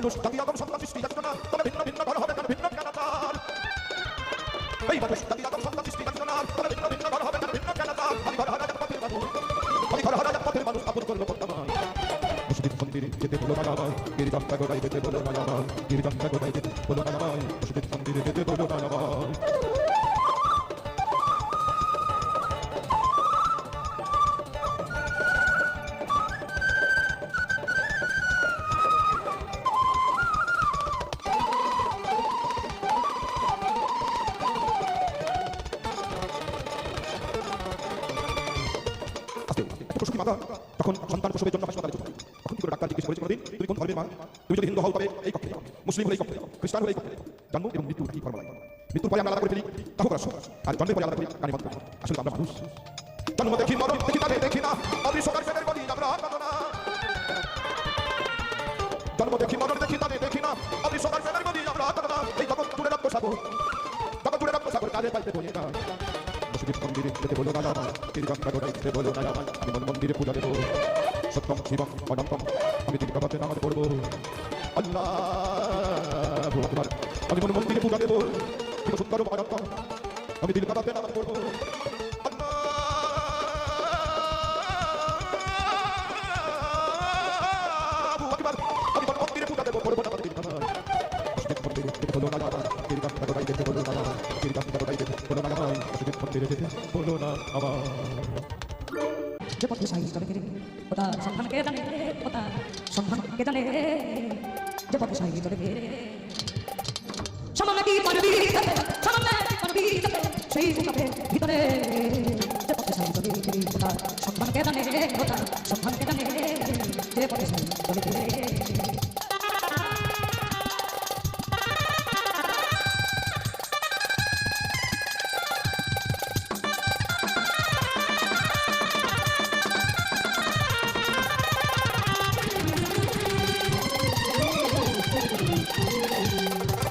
মানুষ জাতি আগম সন্তান সৃষ্টি যাচ্ছ না, তবে ভিন্ন ভিন্ন ঘর হবে কেন ভিন্ন জ্ঞানাচার। এই মানুষ জাতি আগম সন্তান সৃষ্টি যাচ্ছ না, তবে ভিন্ন ভিন্ন ঘর হবে কেন ভিন্ন জ্ঞানাচার। আমি ঘর হারা পথের মানুষ, আমি ঘর হারা পথের মানুষ আপন করলো বর্তমান। মসজিদ মন্দিরে যেতে বলো না আমায়, গিরিজাটা গোড়ায় যেতে বলো না আমায়, গিরিজাটা গোড়ায় যেতে বলো না আমায়, মসজিদ মন্দিরে যেতে বলো না আমায়। প্রসূতি মাতা তখন সন্তান প্রসবের জন্য হাসপাতালে চলে যায়। তখন কি করে ডাক্তার জিজ্ঞেস করেছে কোনদিন তুমি কোন ধর্মের মা? তুমি যদি হিন্দু হও তবে এই কক্ষে, মুসলিম হলে এই কক্ষে, খ্রিস্টান হলে এই কক্ষে। জন্ম এবং মৃত্যু কি ফর্মুলা? মৃত্যুর পরে আমরা আলাদা করে ফেলি তাহ করা আর জন্মের পরে আলাদা করি গানে বন্ধ করি। আসলে আমরা মানুষ। জন্ম দেখি মরণ দেখি তাদের দেখি না, অবিশ্বকার ফেরের বলি আমরা কাঁদো না। জন্ম দেখি মরণ দেখি তাদের দেখি না, অবিশ্বকার ফেরের বলি আমরা কাঁদো না। এই জগৎ জুড়ে রক্ত সাগর, জগৎ জুড়ে রক্ত সাগর কাজে পাইতে বলি না। মসজিদ মন্দিরে যেতে বলো না আমায়, গিরিজাটা গোড়ায় যেতে বলো না আমায়। আমি মন মন্দিরে পূজা দেবো, সত্যম শিবম অনন্তম, আমি দিন কাবাতে নামাজ পড়বো। আল্লাহু আকবার। আমি মন মন্দিরে পূজা দেবো, সুন্দর অনন্তম, আমি দিন কাবাতে নামাজ পড়বো। আল্লাহু আকবার। আমি মন মন্দিরে পূজা দেবো, পড়বো না দিন কাবাতে। মসজিদ মন্দিরে যেতে বলো না আমায়, গিরিজাটা গোড়ায় যেতে বলো না আমায়, গিরিজাটা গোড়ায় যেতে বলো না আমায়, মসজিদ মন্দিরে যেতে বলো না আমায়। যে পথে সাই চলে ফিরে ওটা সন্ধান কে জানে, ওটা সন্ধান কে জানে। যে পথে সাই চলে ফিরে সামনে কি পারবি, সামনে কি পারবি সেই মুখের ভিতরে। যে পথে সাই চলে ফিরে ওটা সন্ধান কে জানে, ওটা সন্ধান কে জানে। যে পথে সাই চলে ফিরে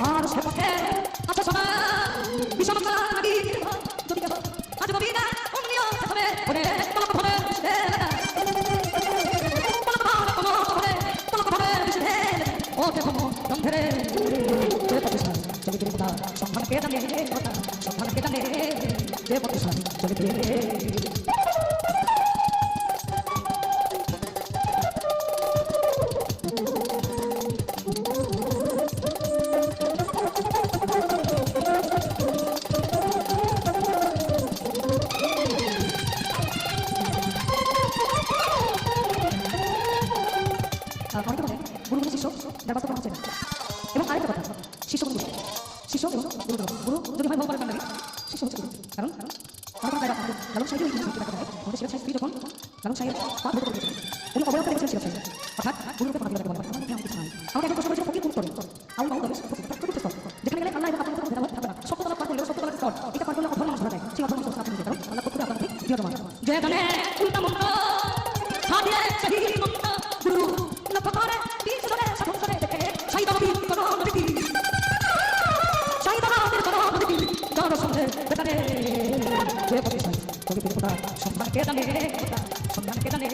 আর সে পথে আছে সোনা বিষমতা নাকি যদি কেহ আজ ববি না অন্য হবে ওরে পলক ভরে বিশে পলক ভরে বিশে ও দেখো গন্ধরে। যে পথে সাই চলে ফিরে কথা সন্ধান কে জানে, কথা সন্ধান কে জানে। যে পথে সাই চলে ফিরে অনেকে বলে গুরু গুরু শিষ্য যার বাস্তব হচ্ছে না। এবং আরেকটা কথা, শিষ্য গুরু শিষ্য এবং গুরু গুরু যদি হয় ভগবানের কান্ডারি, শিষ্য হচ্ছে গুরু। কারণ লালন সাহেবের ইতিহাস দেখা যায় আমাদের সিরাজ সাহেব স্ত্রী যখন লালন সাহেব পা ধরে করেছিলেন এবং অবয়ব করেছিলেন সিরাজ সাহেব, অর্থাৎ গুরুকে পা ধরে বলা হয়। আমাদের কিছু নাই। আমাকে একজন প্রশ্ন করেছিল ফকির কোন স্তরে? আউল আউল দবেশ ফকির, তার চতুর্থ স্তর। যেখানে গেলে আল্লাহ এবং আপনার মধ্যে ভেদাভেদ থাকবে না। সত্যতলা পার করলেও সত্যতলার স্তর, এটা পার করলে অধর্ম মানুষ ধরা যায়। সেই অধর্ম মানুষ আপনি নিজে, কারণ আল্লাহ প্রত্যেকে আপনার মধ্যে দৃঢ় মান। জয় গানে উল্টা মন্ত্র হাদিয়ে সহি মন্ত্র গুরু লক্ষ্য করে বীজ ধরে সাধন করে দেখে সাই বাবা কোন নদী সাই বাবা কোন নদী দর্শনের বেতারে। যে পথে সাই চলে ফিরে কথা সন্ধান কে জানে, কথা সন্ধান কে জানে।